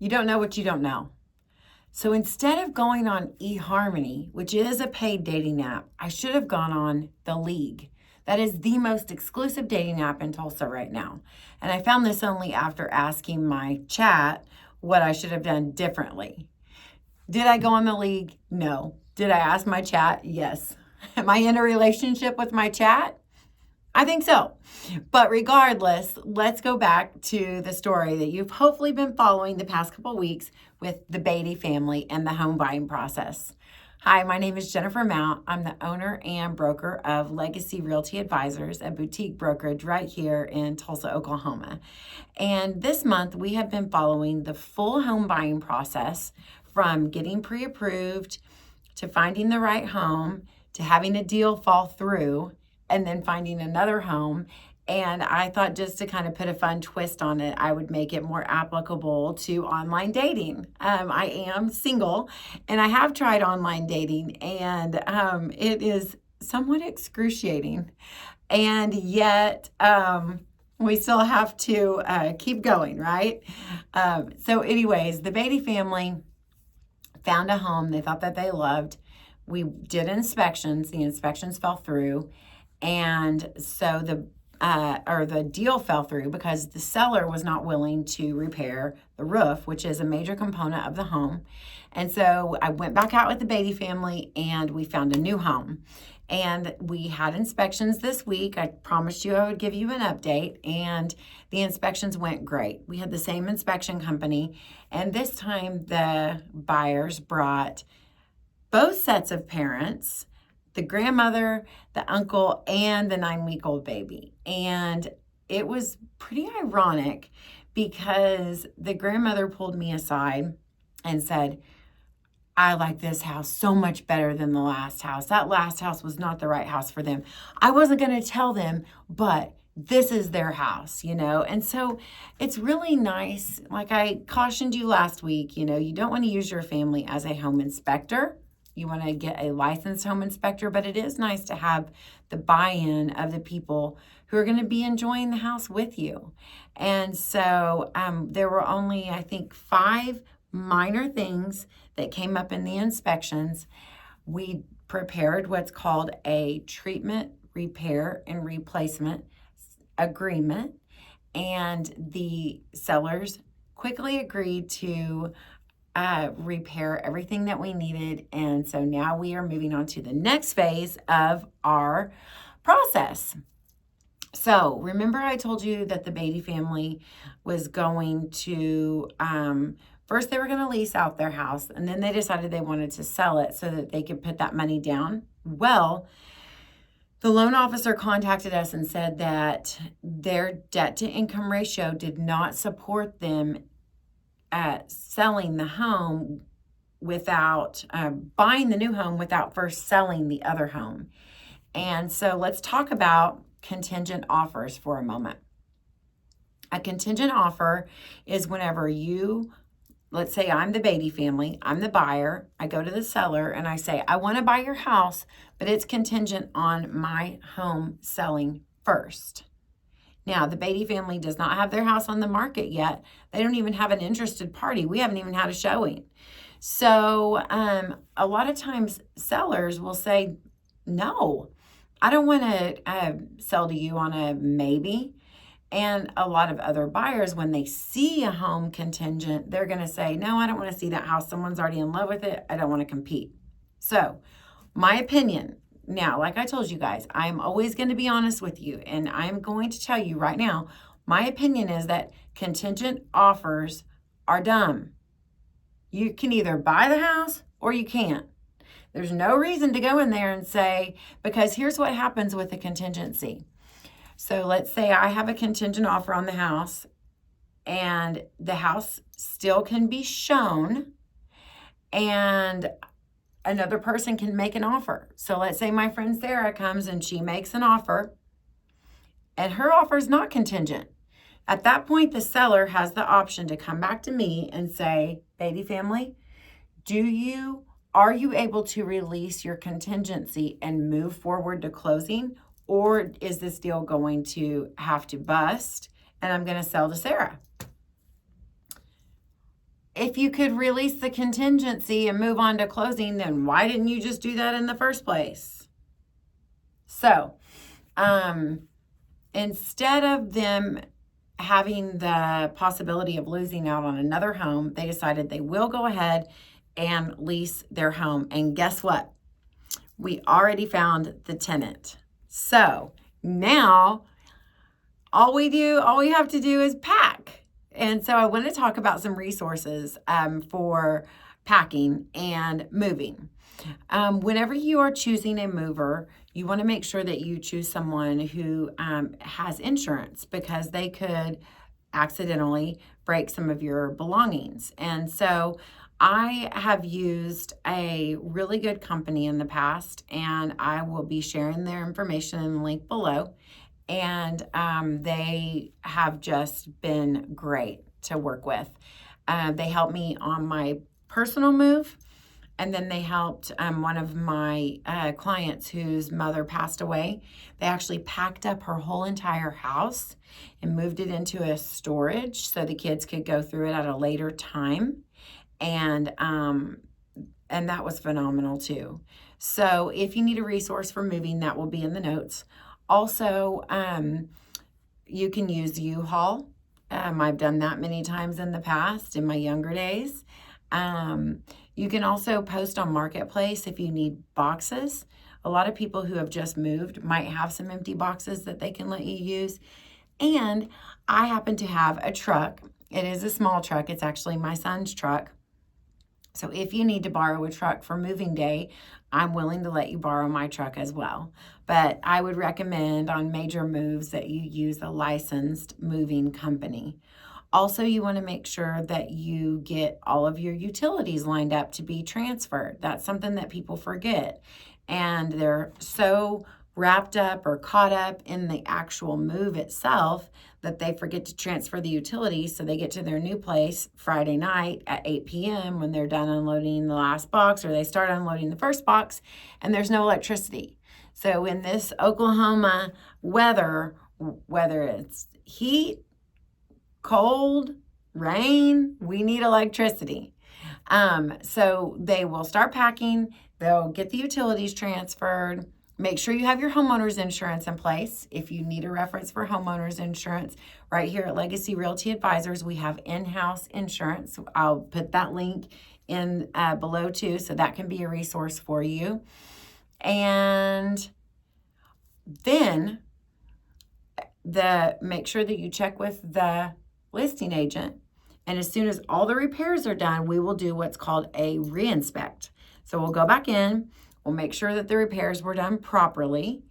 You don't know what you don't know. So instead of going on eHarmony, which is a paid dating app, I should have gone on The League. That is the most exclusive dating app in Tulsa right now. And I found this only after asking my chat what I should have done differently. Did I go on The League? No. Did I ask my chat? Yes. Am I in a relationship with my chat? I think so. But regardless, let's go back to the story that you've hopefully been following the past couple weeks with the Beatty family and the home buying process. Hi, my name is Jennifer Mount. I'm the owner and broker of Legacy Realty Advisors, a boutique brokerage right here in Tulsa, Oklahoma. And this month, we have been following the full home buying process from getting pre-approved to finding the right home to having a deal fall through and then finding another home. And I thought just to kind of put a fun twist on it, I would make it more applicable to online dating. I am single and I have tried online dating, and it is somewhat excruciating. And yet we still have to keep going, right? So anyways, the Beatty family found a home they thought that they loved. We did inspections. The inspections fell through. And so the deal fell through because the seller was not willing to repair the roof, which is a major component of the home. And so I went back out with the Beatty family and we found a new home. And we had inspections this week. I promised you I would give you an update, and the inspections went great. We had the same inspection company, and this time the buyers brought both sets of parents, the grandmother, the uncle, and the 9-week-old baby. And it was pretty ironic because the grandmother pulled me aside and said, I like this house so much better than the last house. That last house was not the right house for them. I wasn't going to tell them, but this is their house, And so it's really nice. Like I cautioned you last week, you don't want to use your family as a home inspector. You want to get a licensed home inspector, but it is nice to have the buy-in of the people who are going to be enjoying the house with you. And so there were only, I think, 5 minor things that came up in the inspections. We prepared what's called a treatment, repair, and replacement agreement, and the sellers quickly agreed to repair everything that we needed. And so now we are moving on to the next phase of our process. So remember I told you that the Beatty family was going to, first they were going to lease out their house, and then they decided they wanted to sell it so that they could put that money down. Well, the loan officer contacted us and said that their debt to income ratio did not support them at selling the home without buying the new home without first selling the other home. And so let's talk about contingent offers for a moment. A contingent offer is whenever let's say I'm the Beatty family, I'm the buyer, I go to the seller and I say, I want to buy your house, but it's contingent on my home selling first. Now, the Beatty family does not have their house on the market yet. They don't even have an interested party. We haven't even had a showing. So a lot of times sellers will say, no, I don't want to sell to you on a maybe. And a lot of other buyers, when they see a home contingent, they're going to say, no, I don't want to see that house. Someone's already in love with it. I don't want to compete. So my opinion, now, like I told you guys, I'm always going to be honest with you, and I'm going to tell you right now, my opinion is that contingent offers are dumb. You can either buy the house or you can't. There's no reason to go in there and say, because here's what happens with a contingency. So let's say I have a contingent offer on the house, and the house still can be shown, and another person can make an offer. So let's say my friend Sarah comes and she makes an offer, and her offer is not contingent. At that point, the seller has the option to come back to me and say, Beatty family, are you able to release your contingency and move forward to closing? Or is this deal going to have to bust and I'm going to sell to Sarah? if you could release the contingency and move on to closing, then why didn't you just do that in the first place? So, instead of them having the possibility of losing out on another home, they decided they will go ahead and lease their home. And guess what? We already found the tenant. So now all we have to do is pack. And so I want to talk about some resources for packing and moving. Whenever you are choosing a mover, you want to make sure that you choose someone who has insurance, because they could accidentally break some of your belongings. And so I have used a really good company in the past, and I will be sharing their information in the link below. And they have just been great to work with. They helped me on my personal move. And then they helped one of my clients whose mother passed away. They actually packed up her whole entire house and moved it into a storage so the kids could go through it at a later time. And that was phenomenal too. So if you need a resource for moving, that will be in the notes. Also, you can use U-Haul. I've done that many times in the past in my younger days. You can also post on Marketplace if you need boxes. A lot of people who have just moved might have some empty boxes that they can let you use. And I happen to have a truck. It is a small truck. It's actually my son's truck. So if you need to borrow a truck for moving day, I'm willing to let you borrow my truck as well. But I would recommend on major moves that you use a licensed moving company. Also, you want to make sure that you get all of your utilities lined up to be transferred. That's something that people forget. And they're so wrapped up or caught up in the actual move itself that they forget to transfer the utilities. So they get to their new place Friday night at 8 p.m. when they're done unloading the last box, or they start unloading the first box, and there's no electricity. So in this Oklahoma weather, whether it's heat, cold, rain, we need electricity. So they will start packing, they'll get the utilities transferred. Make sure you have your homeowner's insurance in place. If you need a reference for homeowner's insurance, right here at Legacy Realty Advisors, we have in-house insurance. I'll put that link in below too, so that can be a resource for you. And then make sure that you check with the listing agent. And as soon as all the repairs are done, we will do what's called a reinspect. So we'll go back in, we'll make sure that the repairs were done properly.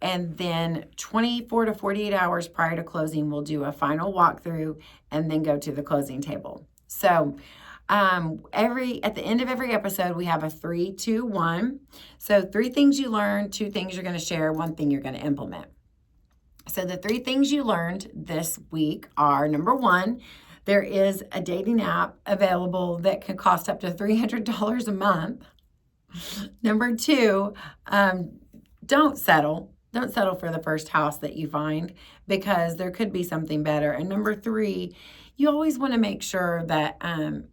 And then 24 to 48 hours prior to closing, we'll do a final walkthrough and then go to the closing table. So at the end of every episode, we have a 3, 2, 1. So 3 things you learned, 2 things you're going to share, 1 thing you're going to implement. So the 3 things you learned this week are, number 1, there is a dating app available that can cost up to $300 a month. Number 2, don't settle. Don't settle for the first house that you find, because there could be something better. And number 3, you always want to make sure that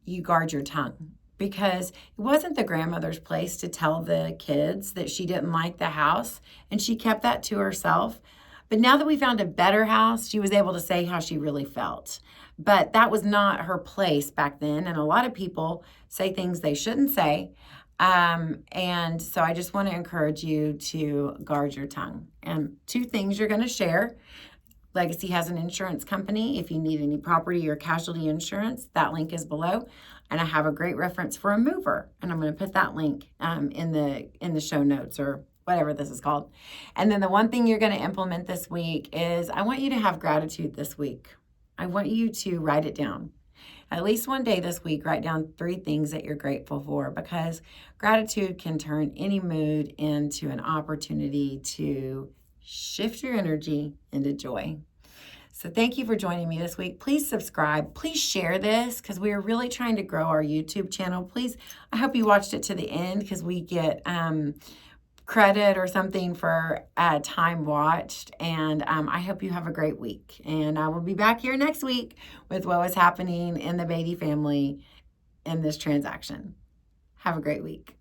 you guard your tongue, because it wasn't the grandmother's place to tell the kids that she didn't like the house, and she kept that to herself. But now that we found a better house, she was able to say how she really felt. But that was not her place back then. And a lot of people say things they shouldn't say. And so I just want to encourage you to guard your tongue. And 2 things you're going to share. Legacy has an insurance company. If you need any property or casualty insurance, that link is below. And I have a great reference for a mover. And I'm going to put that link in the show notes, or whatever this is called. And then the 1 thing you're going to implement this week is, I want you to have gratitude this week. I want you to write it down. At least one day this week, write down 3 things that you're grateful for, because gratitude can turn any mood into an opportunity to shift your energy into joy. So thank you for joining me this week. Please subscribe. Please share this, because we are really trying to grow our YouTube channel. Please, I hope you watched it to the end, because we get credit or something for time watched. And I hope you have a great week. And I will be back here next week with what was happening in the Beatty family in this transaction. Have a great week.